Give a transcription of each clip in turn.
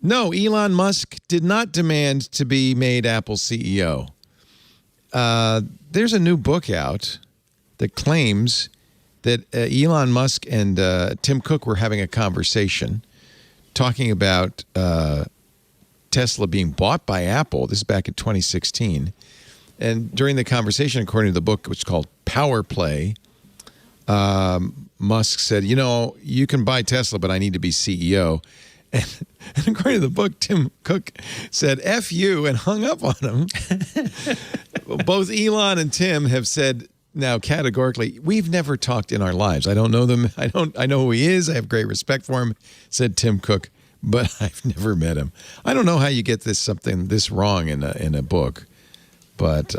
No, Elon Musk did not demand to be made Apple's CEO. There's a new book out that claims that Elon Musk and Tim Cook were having a conversation talking about Tesla being bought by Apple. This is back in 2016. And during the conversation, according to the book, which is called Power Play, Musk said, you can buy Tesla, but I need to be CEO. And according to the book, Tim Cook said, F you, and hung up on him. Both Elon and Tim have said now categorically, we've never talked in our lives. I don't know them. I know who he is. I have great respect for him, said Tim Cook, but I've never met him. I don't know how you get something this wrong in a book, but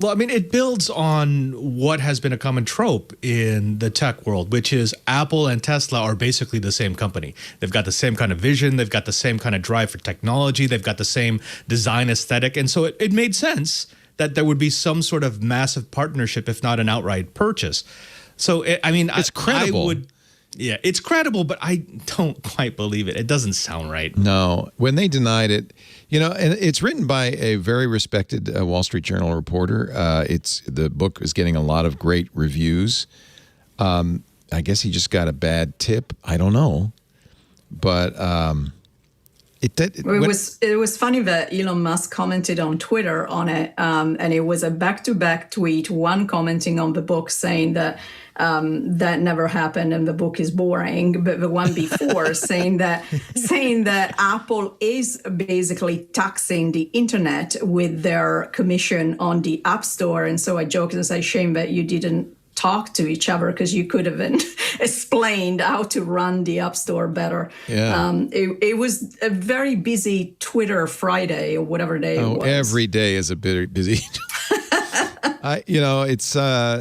well, I mean, it builds on what has been a common trope in the tech world, which is Apple and Tesla are basically the same company. They've got the same kind of vision. They've got the same kind of drive for technology. They've got the same design aesthetic. And so it made sense that there would be some sort of massive partnership, if not an outright purchase. So, it's credible. Yeah, it's credible, but I don't quite believe it. It doesn't sound right. No, when they denied it, and it's written by a very respected Wall Street Journal reporter. The book is getting a lot of great reviews. I guess he just got a bad tip. I don't know, but it was funny that Elon Musk commented on Twitter on it, and it was a back-to-back tweet. One commenting on the book saying that that never happened and the book is boring, but the one before saying that Apple is basically taxing the internet with their commission on the App Store. And so I joked and said, shame that you didn't talk to each other, because you could have explained how to run the App Store better. Yeah. It was a very busy Twitter Friday or whatever day it was. Every day is a bit busy. It's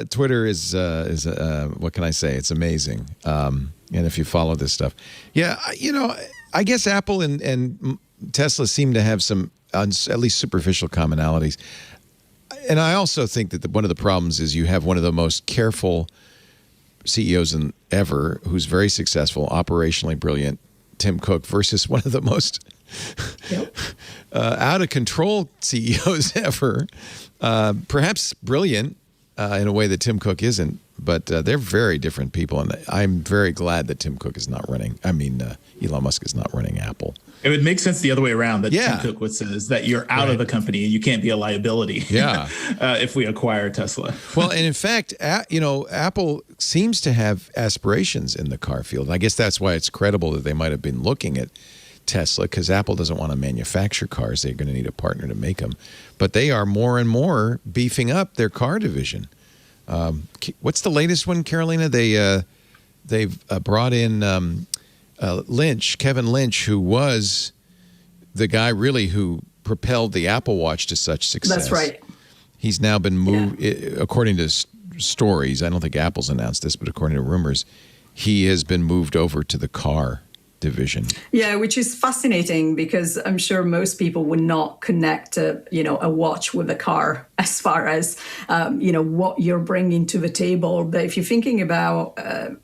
Twitter is what can I say? It's amazing. And if you follow this stuff, I guess Apple and Tesla seem to have some at least superficial commonalities. And I also think that one of the problems is you have one of the most careful CEOs ever, who's very successful, operationally brilliant, Tim Cook, versus one of the most out of control CEOs ever. Perhaps brilliant in a way that Tim Cook isn't, but they're very different people. And I'm very glad that Elon Musk is not running Apple. It would make sense the other way around, that Tim Cook would say is that you're out of the company and you can't be a liability if we acquire Tesla. Well, and in fact, Apple seems to have aspirations in the car field. And I guess that's why it's credible that they might have been looking at Tesla, because Apple doesn't want to manufacture cars. They're going to need a partner to make them. But they are more and more beefing up their car division. What's the latest one, Carolina? They've brought in Kevin Lynch, who was the guy really who propelled the Apple Watch to such success. That's right. He's now been moved, according to stories. I don't think Apple's announced this, but according to rumors, he has been moved over to the car division. Yeah, which is fascinating, because I'm sure most people would not connect a watch with a car as far as what you're bringing to the table. But if you're thinking about the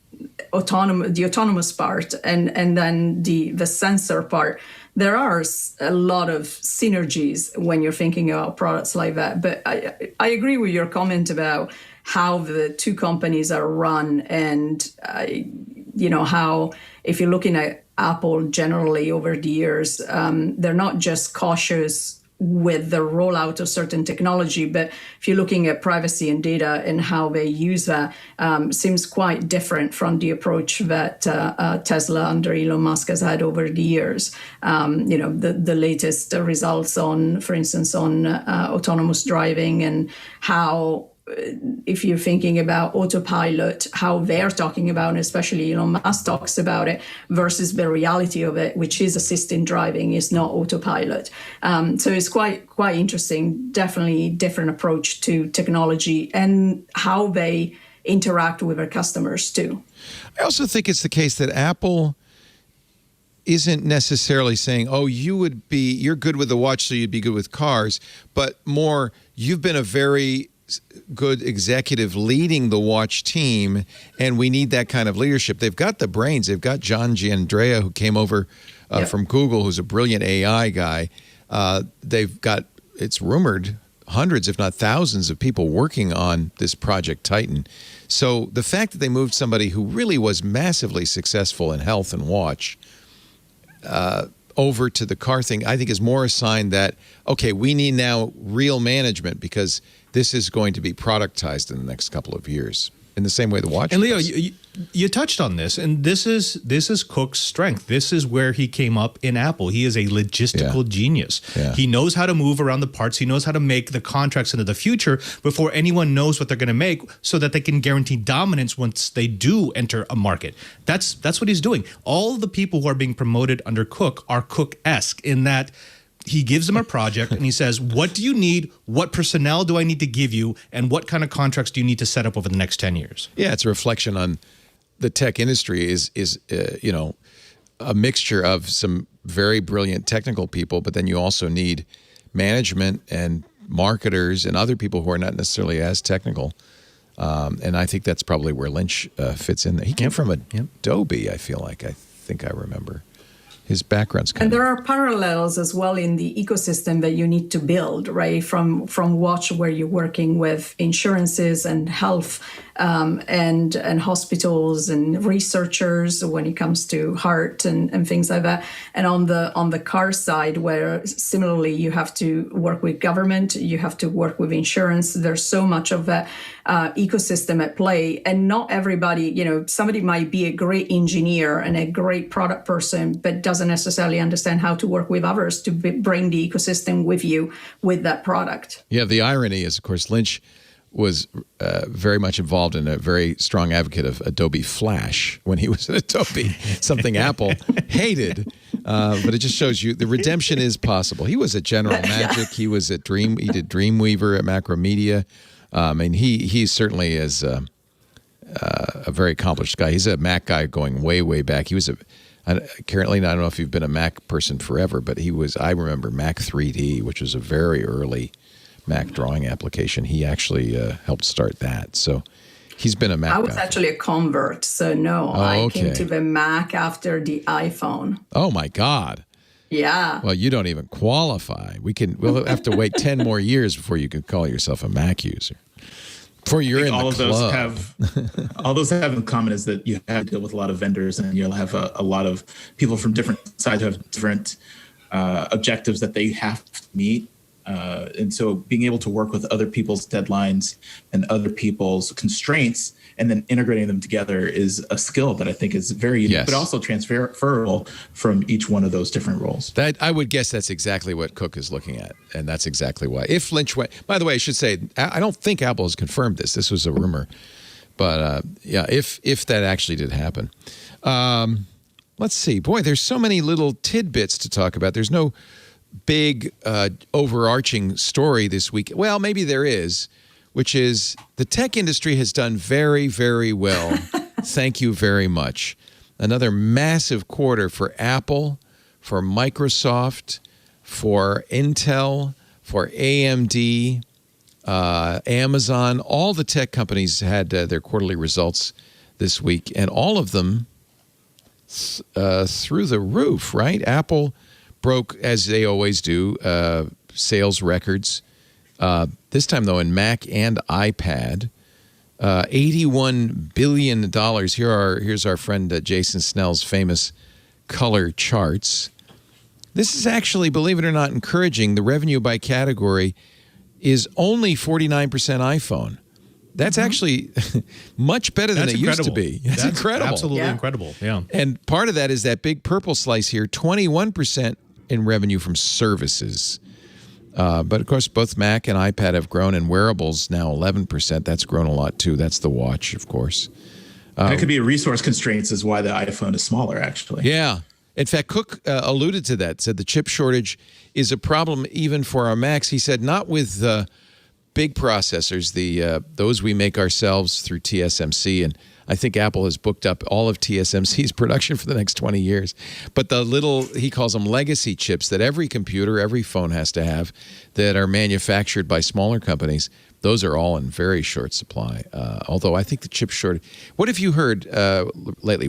autonomous part and then the sensor part, there are a lot of synergies when you're thinking about products like that. But I agree with your comment about how the two companies are run, and how, if you're looking at Apple generally over the years, they're not just cautious with the rollout of certain technology, but if you're looking at privacy and data and how they use that, seems quite different from the approach that Tesla under Elon Musk has had over the years. The latest results on, for instance, on autonomous driving, and how, if you're thinking about autopilot, how they're talking about it, especially Elon Musk talks about it, versus the reality of it, which is assisting driving, is not autopilot. So it's quite interesting. Definitely different approach to technology and how they interact with their customers too. I also think it's the case that Apple isn't necessarily saying, oh, you're good with the watch, so you'd be good with cars, but more, you've been a very good executive leading the watch team, and we need that kind of leadership. They've got the brains. They've got John Giandrea, who came over from Google, who's a brilliant AI guy. They've got, it's rumored, hundreds, if not thousands, of people working on this Project Titan. So the fact that they moved somebody who really was massively successful in health and watch over to the car thing, I think is more a sign that, okay, we need now real management because this is going to be productized in the next couple of years. In the same way the watch. And Leo, you touched on this, and this is Cook's strength. This is where he came up in Apple. He is a logistical genius. Yeah. He knows how to move around the parts. He knows how to make the contracts into the future before anyone knows what they're going to make, so that they can guarantee dominance once they do enter a market. That's what he's doing. All of the people who are being promoted under Cook are Cook-esque in that he gives them a project and he says, what do you need? What personnel do I need to give you? And what kind of contracts do you need to set up over the next 10 years? Yeah, it's a reflection on the tech industry is a mixture of some very brilliant technical people, but then you also need management and marketers and other people who are not necessarily as technical. And I think that's probably where Lynch fits in there. He came from Adobe, I feel like. I think I remember. His background's kind and there are parallels as well in the ecosystem that you need to build, right? From watch, where you're working with insurances and health and hospitals and researchers when it comes to heart and things like that. And on the car side, where similarly you have to work with government, you have to work with insurance. There's so much of that ecosystem at play, and not everybody, somebody might be a great engineer and a great product person, but doesn't necessarily understand how to work with others to bring the ecosystem with you with that product. Yeah, the irony is, of course, Lynch was very much involved in a very strong advocate of Adobe Flash when he was at Adobe, something Apple hated. But it just shows you the redemption is possible. He was at General Magic. He was at he did Dreamweaver at Macromedia. And he certainly is a very accomplished guy. He's a Mac guy going way, way back. He was Caroline, I don't know if you've been a Mac person forever, but I remember Mac 3D, which was a very early Mac drawing application. He actually helped start that. So he's been a Mac guy. I was actually a convert, so no, I came to the Mac after the iPhone. Oh my God. Yeah. Well, you don't even qualify. We'll have to wait 10 more years before you can call yourself a Mac user. Before you're in the club. All those have in common is that you have to deal with a lot of vendors, and you'll have a lot of people from different sides who have different objectives that they have to meet. And so being able to work with other people's deadlines and other people's constraints and then integrating them together is a skill that I think is very unique, but also transferable from each one of those different roles. That I would guess that's exactly what Cook is looking at, and that's exactly why. If Lynch went, by the way, I should say, I don't think Apple has confirmed this. This was a rumor, but if that actually did happen, let's see. Boy, there's so many little tidbits to talk about. There's no big overarching story this week. Well, maybe there is, which is the tech industry has done very, very well. Thank you very much. Another massive quarter for Apple, for Microsoft, for Intel, for AMD, Amazon. All the tech companies had their quarterly results this week, and all of them through the roof, right? Apple broke, as they always do, sales records. This time, though, in Mac and iPad, $81 billion. Here's our friend Jason Snell's famous color charts. This is actually, believe it or not, encouraging. The revenue by category is only 49% iPhone. That's actually much better than it used to be. That's incredible. Absolutely incredible. Yeah. And part of that is that big purple slice here, 21% in revenue from services. But of course, both Mac and iPad have grown, and wearables now 11%. That's grown a lot too. That's the watch, of course. And it could be a resource constraints is why the iPhone is smaller, actually. Yeah. In fact, Cook alluded to that, said the chip shortage is a problem even for our Macs. He said not with big processors, those we make ourselves through TSMC, and I think Apple has booked up all of TSMC's production for the next 20 years. But the little, he calls them legacy chips that every computer, every phone has to have that are manufactured by smaller companies, those are all in very short supply. Although I think the chip shortage, what have you heard lately?